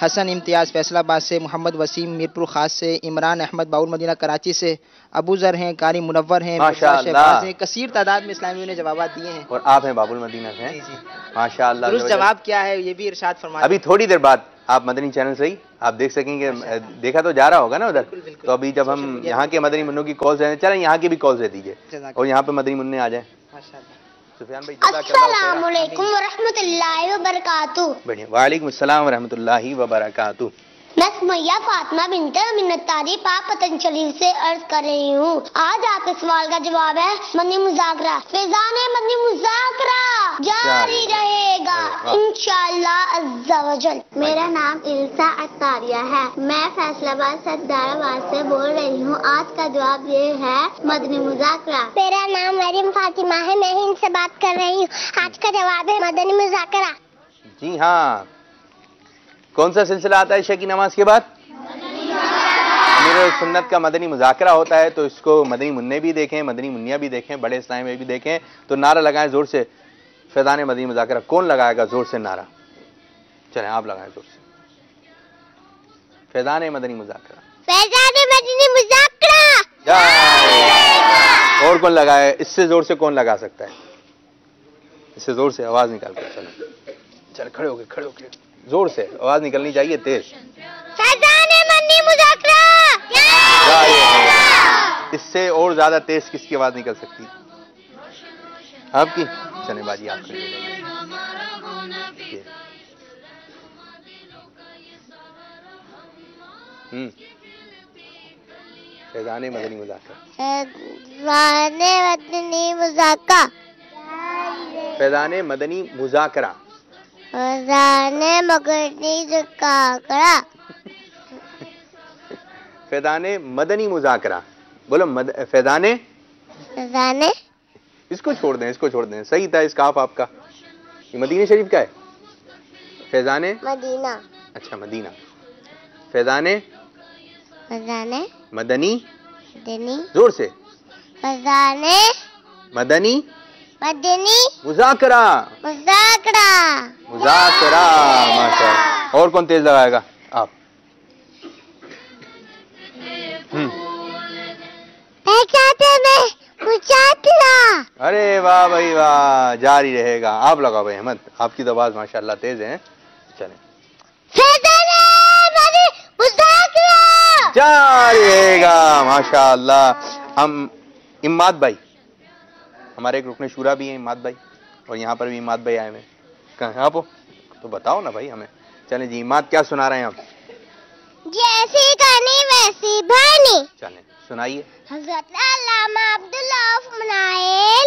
हसन इम्तियाज़ फैसलाबाद से, मोहम्मद वसीम मीरपुर खास से, इमरान अहमद बाउल मदीना कराची से, अबू ज़र हैं, कारी मुनव्वर हैं, शहबाज हैं। कसीर तादाद में इस्लामियों ने जवाब दिए हैं और आप हैं बाबुल मदीना से। जी माशाअल्लाह। दुरुस्त जवाब क्या है ये भी इरशाद फरमाइए। अभी थोड़ी देर बाद आप मदनी चैनल से ही आप देख सकेंगे, देखा तो जा रहा होगा ना उधर। तो अभी जब हम यहाँ के मदनी मुन्नों की कॉल से चलें, यहाँ की भी कॉल दे दीजिए और यहाँ पे मदनी मुन्ने आ जाए। सुफियान भाई, अस्सलाम वालेकुम व रहमतुल्लाहि व बरकातुहू। बढ़िया, वालेकुम अस्सलाम व रहमतुल्लाहि व बरकातुहू। मैं सुमैया फातिमा बिन्ते मिन्नतारी पाक पतन शरीफ से अर्ज कर रही हूँ। आज आपके सवाल का जवाब है मदनी मुज़ाकरा। फैज़ान मदनी मुज़ाकरा जारी रहेगा इंशाअल्लाह अज़्ज़ा वजल। मेरा नाम इल्सा अत्तारिया है, मैं फैसलाबाद सद्दाराबाद से बोल रही हूँ। आज का जवाब ये है मदनी मुज़ाकरा। मेरा नाम मरियम फातिमा है, मैं हिंद से बात कर रही हूँ। आज का जवाब है मदनी मुज़ाकरा। जी हाँ। कौन सा सिलसिला आता है इशा की नमाज के बाद? अमीर सुन्नत का मदनी मुज़ाकरा होता है। तो इसको मदनी मुन्ने भी देखें, मदनी मुन्नियाँ भी देखें, बड़े इस्लाम में भी देखें। तो नारा लगाएं जोर से, फैज़ान मदनी मुज़ाकरा। कौन लगाएगा जोर से नारा? चलें आप लगाएं जोर से, फैज़ान मदनी मुज़ाकरा, फैज़ान मदनी मुज़ाकरा। और कौन लगाए? इससे जोर से कौन लगा सकता है? इससे जोर से आवाज निकाल कर। चलो चल, खड़े हो गए, जोर से आवाज निकलनी चाहिए, तेज। फैज़ान मदनी मुज़ाकरा। इससे और ज्यादा तेज किसकी आवाज निकल सकती है? आपकी। चले बाजी, आप खड़े हो जाइए। फैज़ान मदनी मुज़ाकरा, फैज़ान मदनी मुज़ाकरा, फैज़ान मदनी मुज़ाकरा, फैज़ान मदनी मुज़ाकरा, फैज़ान मदनी मुज़ाकरा। बोलो फैज़ान, फैज़ान। इसको छोड़ दें, सही था इसका आप आपका। ये मदीना शरीफ का है, फैज़ान मदीना। अच्छा मदीना। फैज़ान मदनी, जोर से, फैज़ान मदनी मुज़ाकरा, मुज़ाकरा। माशाअल्लाह। और कौन तेज लगाएगा? आप। अरे वाह भाई वाह, जारी रहेगा। आप लगाओ भाई अहमद, आपकी तो आवाज माशाअल्लाह तेज है। चलें। जारी रहेगा। माशाअल्लाह। हम इम्माद भाई, हमारे एक रुकने शूरा भी हैं इम्माद भाई, और यहाँ पर भी इम्माद भाई आए हुए। कहाँ आप हो? तो बताओ ना भाई हमें। चले जी, इम्माद क्या सुना रहे हैं आप? जैसी करनी वैसी भरनी। चलें सुनाइए। हजरत अल्लामा अब्दुल्लाह अलैहि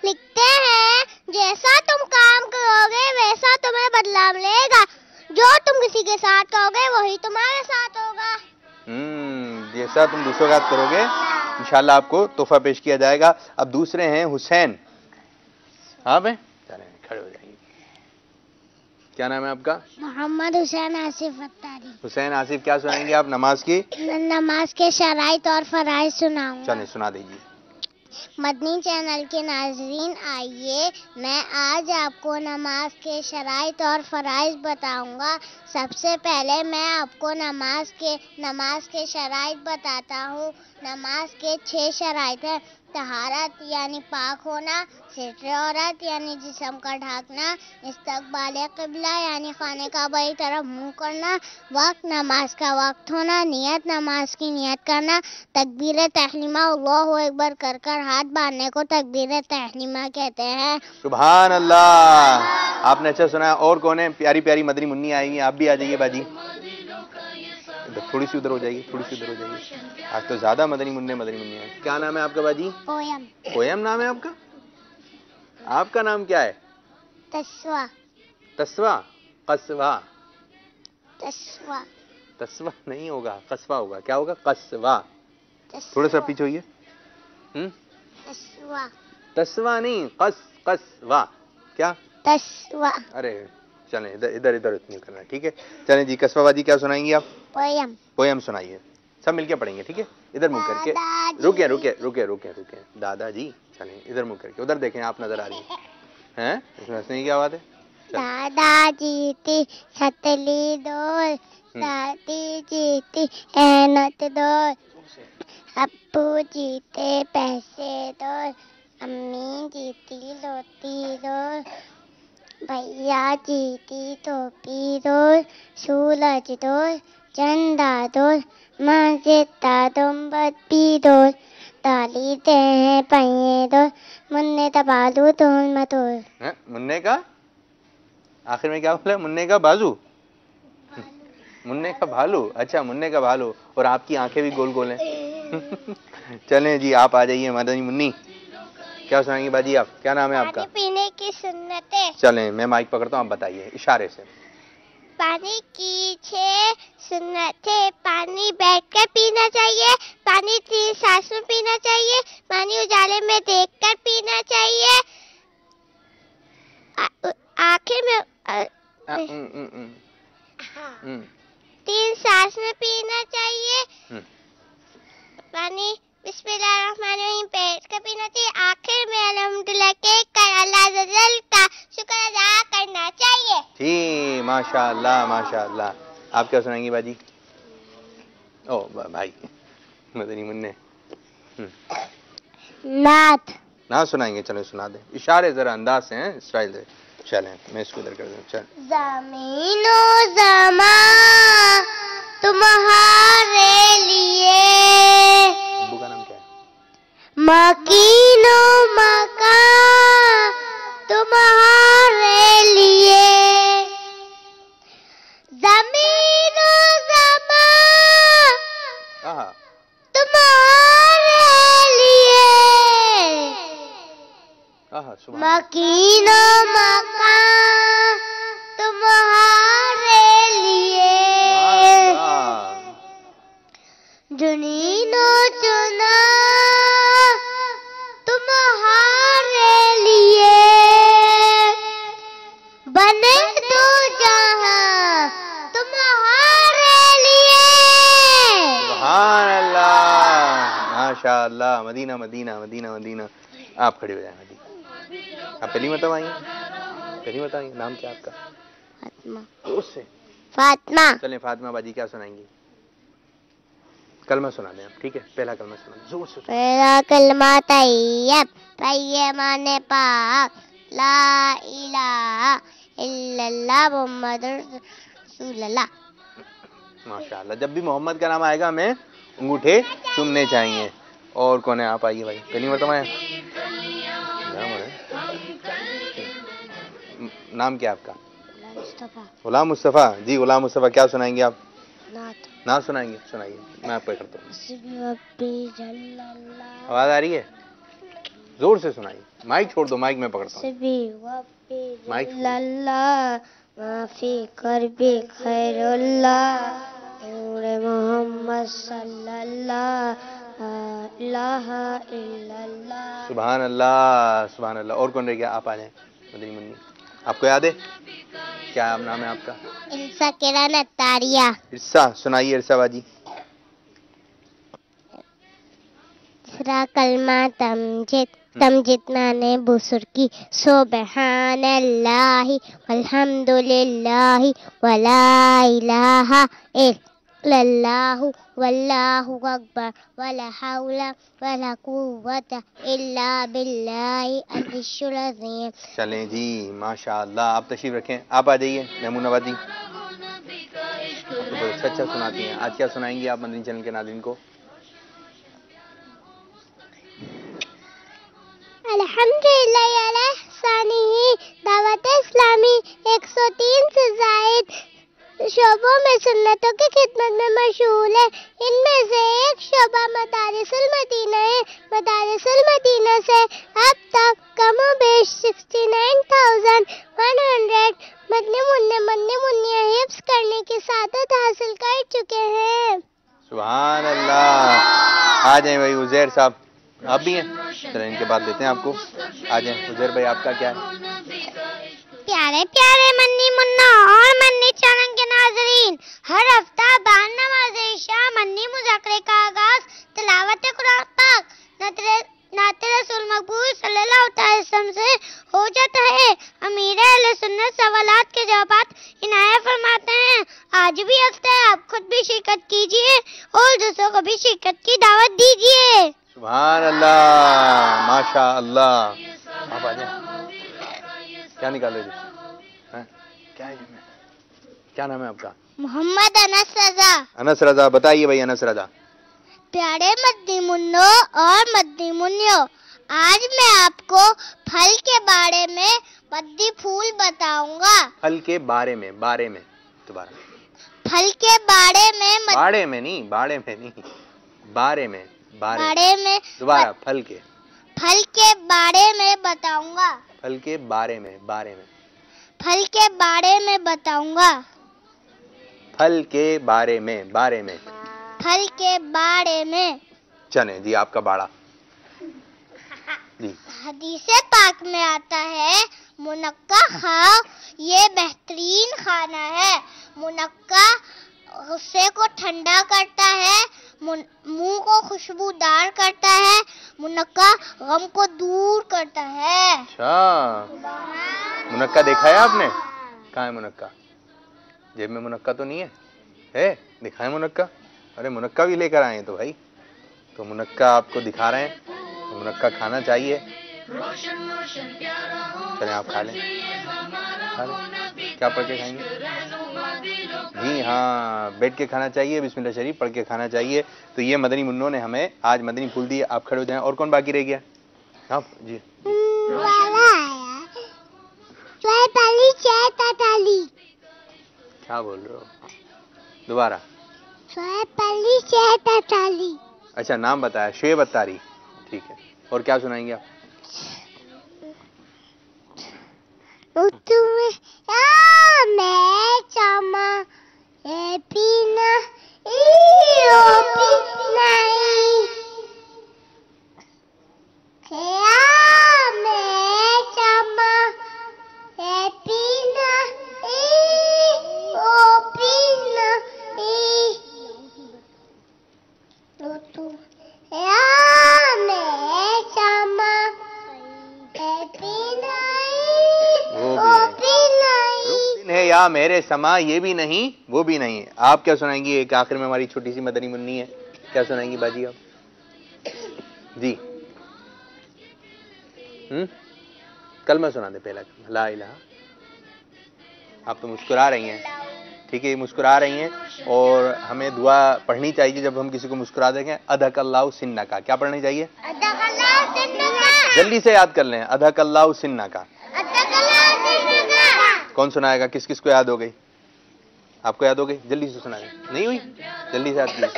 लिखते हैं, जैसा तुम काम करोगे वैसा तुम्हें बदला मिलेगा, जो तुम किसी के साथ करोगे वही तुम्हारे साथ होगा। जैसा तुम दूसरों के साथ करोगे इंशाल्लाह आपको तोहफा पेश किया जाएगा। अब दूसरे हैं हुसैन। हाँ भाई चलें खड़े हो जाएंगे। क्या नाम है आपका? मोहम्मद हुसैन आसिफ अत्तारी। हुसैन आसिफ, क्या सुनाएंगे आप नमाज की? नमाज के शराइत और फराइज सुनाऊंगा। चलें सुना दीजिए। मदनी चैनल के नाज़रीन, आइए मैं आज आपको नमाज के शराइत और फराइज बताऊंगा। सबसे पहले मैं आपको नमाज के शराइत बताता हूँ। नमाज के 6 शराइत हैं। तहारत यानी पाक होना, सिट्र औरत यानी जिस्म का ढाकना, इस्तकबाल क़िबला यानी खाने काबा की तरफ मुंह करना, वक्त नमाज का वक्त होना, नियत नमाज की नियत करना, तकबीर तहरीमा अल्लाहु अकबर कर कर हाथ बांधने को तकबीर तहरीमा कहते हैं। सुभान अल्लाह, आपने अच्छा सुना। और कौन है? प्यारी प्यारी मदनी मुन्नी आएंगी, आप भी आ जाइए बाजी। थोड़ी सी उधर हो जाएगी, थोड़ी सी उधर हो जाएगी। आज तो ज्यादा मदनी मुन्ने है। क्या नाम है आपका बाजी? पोयम। पोयम नाम है आपका? आपका नाम क्या है? तस्वा। तस्वा? कस्वा? तस्वा। तस्वा नहीं होगा, कस्वा होगा। क्या होगा? कस्वा। थोड़ा सा पीछे होइए। तस्वा। तस्वा नहीं, कस्वा। क्या? तस्वा। अरे चलें, इधर इतनी करना है, ठीक है। चलें जी, कस्बा बाजी क्या सुनाएंगी आप? पोयम। पोयम सुनाइए, सब मिलके पढ़ेंगे, ठीक है। इधर मुंह करके, रुके दादाजी। चलें इधर मुंह करके, उधर देखें, आप नजर आ रही हैं। इसमें हंसने की क्या बात है? दादाजी थी छतली डोल, दादी जी थी ऐनत डोल, अब्बू जी थे पैसे डोल, अम्मी जी थी लोटी डोल, भैया जी थी टोपी डोल, सूरज डोल, चंदा डोल, मस्जिदा बत्ती डोल, डाली ते हैं पहिए डोल, मुन्ने तबालू डोल मटोल। मुन्ने का आखिर में क्या बोला? मुन्ने का बाजू, मुन्ने का भालू। अच्छा, मुन्ने का भालू। और आपकी आंखें भी गोल गोल हैं। चलें जी, आप आ जाइए मदनी मुन्नी। क्या सुनाएंगी बाजी आप? क्या नाम है आपका? पानी पीने की सुन्नतें। चलें मैं माइक पकड़ता हूँ, आप बताइए इशारे से। पानी की 6 सुन्नतें। पानी बैठकर पीना चाहिए, पानी 3 सांस में पीना चाहिए, पानी उजाले में देखकर पीना चाहिए, आखिर में 3 सांस में पीना चाहिए, पानी बिस्मिल्लाहिर्रहमानिर्रहीम बैठ कर पीना चाहिए, आखिर में अल्हम्दुलिल्लाह कहकर अल्लाह जल का शुक्र अदा करना चाहिए। जी माशाअल्लाह माशाअल्लाह। आप क्या सुनाएंगी बाजी? ओ भाई मदनी मुन्ने। नात सुनाएंगे। चलो सुना दे, इशारे जरा अंदाज से हैं, स्टाइल से। चलें मैं इसको इधर कर दूं। चल। ज़मीनो ज़मा तुम्हारे लिए, अब्बू का नाम क्या है? मकीनो मकान तुम्हारे लिए, ज़मीनो ज़मा तुम्हारे लिए, मकीनो मकान तुम्हारे लिए, जुनीनो चुना तुम्हारे लिए, बने दो जहां तुम्हारे लिए। सुभान अल्लाह माशाअल्लाह। Medina Medina Medina Medina. आप खड़े हो जाए मदीना। आप पहली मतलब आई? पहली मत आई। नाम क्या आपका? फातिमा। उससे फातिमा। चलें फातिमा बाजी क्या सुनाएंगी? कलमा सुना दें आप, ठीक है। पहला कलमा सुना दें, जोर से। पहला कलमा तैयब, तैयब माने पाक, ला इलाहा इल्लल्लाह मुहम्मदुर रसूल अल्लाह। माशाल्लाह। जब भी मोहम्मद का नाम आएगा हमें अंगूठे चूमने चाहिए। और कौन है? आप आइए भाई। पहली मरतबा है? नाम क्या है आपका? गुलाम मुस्तफ़ा। जी गुलाम मुस्तफ़ा, क्या सुनाएंगे आप? नात सुनाएंगे? सुनाइए, मैं आपको करता हूँ। आवाज आ रही है? जोर से सुनाइए। माइक छोड़ दो, माइक मैं पकड़ता हूँ। माइक माफी कर भी खैरुल्लाह नूरे मोहम्मद सल्लल्लाहु इलाहा इल्लल्लाह। सुभान अल्लाह, सुभान अल्लाह। और कौन रह गया? आप आ जाएं। मदनी मुन्नी, आपको याद है? क्या नाम है आपका? इरसा किरण अत्तारिया। इरसा, सुनाइए इरसा बाजी। दूसरा कलमा तम जितना ने बुसुर की सुबहानल्लाहि वल्हम्दुलिल्लाहि वला इलाहा इल्लल्लाहु वल्लाहु अकबर वला हौला वला कुव्वता इल्ला बिल्लाहि अल-अलिय्युल अज़ीम। चलें जी, माशाअल्लाह। आप तशरीफ रखें, आप आ जाइए। मेमूनाबाद जी, आप तो बहुत अच्छा सुनाती हैं। आज क्या सुनाएंगी आप मदनी चैनल के नाज़रीन को? अल्हम्दुलिल्लाह अला सानिही दावत इस्लामी 103 से जायद शोबों में सुन्नतों की खिदमत में मशगूल है। इनमें से एक शोबा मदारिसुल मदीना है। मदारिसुल मदीना से अब तक कमोबेश 69,100 मदनी मुन्नियाँ हिफ्ज करने की सादत हासिल कर चुके हैं। सुभान अल्लाह। आ जाएं भाई उज़ैर साहब, आप भी हैं? चलें इनके बाद देते हैं आपको। आ जाएं उज़ैर भाई, आपका क्या है? प्यारे प्यारे मन्नी मुन्ना और मन्नी चैनल के नाज़रीन, हर हफ्ता बाद नमाज इशा मन्नी मुज़ाकरे का आगाज तिलावत कुरान पाक नाते रसूल मकबूल सल्लल्लाहु अलैहि वसल्लम से हो जाता है। अमीर अहले सुन्नत सवालात के जवाब इनायत फरमाते हैं। आज भी हफ्ता है, आप खुद भी शिरकत कीजिए और दूसरों को भी शिरकत की दावत दीजिए। सुभान अल्लाह, माशा अल्लाह। आप आ जाएं। क्या निकाले जी? क्या है? क्या नाम है आपका? मोहम्मद अनस रजा। अनस रजा, बताइए भाई अनस रजा। प्यारे मद्दी मुन्नो और मद्दी मुन्नियो, आज मैं आपको फल के बारे में मद्दी फूल बताऊंगा। फल के बारे में, बारे में दोबारा। फल के बारे में बारे में नहीं, बारे में नहीं, बारे में, बारे में दोबारा। फल के बारे में बताऊंगा। फल के बारे में, बारे में। फल के बारे में बताऊंगा। फल के बारे में, बारे में। फल के बारे में। चने जी, आपका बाड़ा जी। हदीसे पाक में आता है, मुनक्का खाओ, ये बेहतरीन खाना है। मुनक्का गुस्से को ठंडा करता है, मुंह को खुशबूदार करता है, मुनक्का गम को दूर करता है। अच्छा, मुनक्का देखा है आपने? कहाँ है मुनक्का? जेब में मुनक्का तो नहीं है? है? दिखाएं मुनक्का। अरे मुनक्का भी लेकर आए हैं तो भाई, तो मुनक्का आपको दिखा रहे हैं, तो मुनक्का खाना चाहिए। चलें आप खा लें। क्या पढ़ के खाएंगे? जी हाँ, बैठ के खाना चाहिए, बिस्मिल्लाह शरीफ पढ़ के खाना चाहिए। तो ये मदनी मुन्नों ने हमें आज मदनी फूल दिए। आप खड़े हो जाएं। और कौन बाकी रह गया? आप जी। क्या बोल रहे हो? दोबारा। अच्छा, नाम बताया, शुएब अत्तारी। ठीक है, और क्या सुनाएंगे आप? या मेरे समा, ये भी नहीं, वो भी नहीं। आप क्या सुनाएंगी? एक आखिर में हमारी छोटी सी मदनी मुन्नी है, क्या सुनाएंगी बाजी आप? जी कलमा सुना दे, पहला ला इलाहा। आप तो मुस्कुरा रही हैं। ठीक है, ये मुस्कुरा रही हैं और हमें दुआ पढ़नी चाहिए जब हम किसी को मुस्कुरा देंगे। अधकल्लाहु सिन्नका, क्या पढ़नी चाहिए? जल्दी से याद कर लें, अधकल्लाहु सिन्नका। कौन सुनाएगा? किस किस को याद हो गई? आपको याद हो गई? जल्दी से सुनाए। नहीं हुई? जल्दी से याद कीजिए।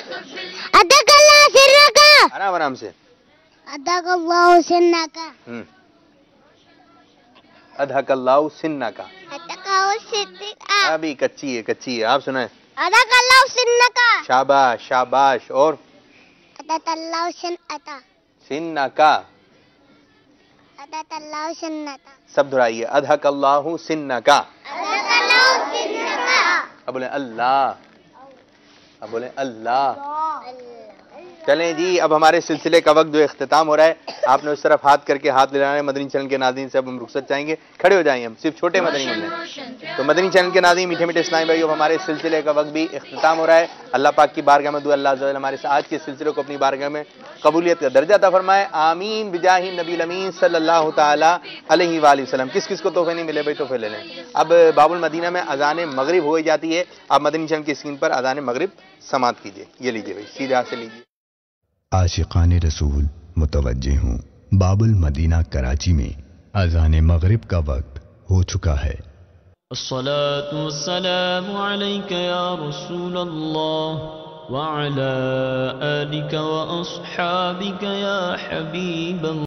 आराम आराम से। अधकल्लाहु सिन्नका। अधकल्लाहु सिन्नका। अभी कच्ची है, कच्ची है। आप सुनाए। अधकल्लाहु सिन्नका। शाबाश शाबाश। और अधकल्लाहु सिन्नका। सिन्नका। अधकल्लाहु सिन्नका। सब दोहराइए। अधकल्लाहु सिन्नका। अधकल्लाहु सिन्नका। अब बोले अल्लाह, अब बोले अल्लाह। चलें जी, अब हमारे सिलसिले का वक्त जो इख्तिताम हो रहा है, आपने उस तरफ हाथ करके हाथ मिलाना है। मदनी चैनल के नाज़रीन से अब हम रुखसत चाहेंगे, खड़े हो जाएंगे हम, सिर्फ छोटे मदनी मुन्ने। तो मदनी चैनल के नाज़रीन, मीठे मीठे इस्लामी भाइयों, हमारे सिलसिले का वक्त भी इख्तिताम हो रहा है। अल्लाह पाक की बारगाह में दुआ, अल्लाह अज़्ज़ा वजल हमारे आज के सिलसिले को अपनी बारगाह में कबूलियत का दर्जा अता फरमाए। आमीन बिजाही नबी अमीन सल्लल्लाहु ताला अलैहि वसल्लम। किस किस को तोहफे नहीं मिले भाई? तोहफे ले लें। अब बाबुल मदीना में अज़ान मगरिब हो जाती है। आप मदनी चैनल की स्क्रीन पर अज़ान मगरिब समात कीजिए। ये लीजिए भाई, सीधे हाथ से लीजिए। आशिकाने रसूल मुतवज्जे हूँ, बाबुल मदीना कराची में अज़ान मगरिब का वक्त हो चुका है। अस्सलातु वस्सलामु अलैका या रसूल अल्लाह व अला आलिका व अस्हाबिका या हबीब अल्लाह।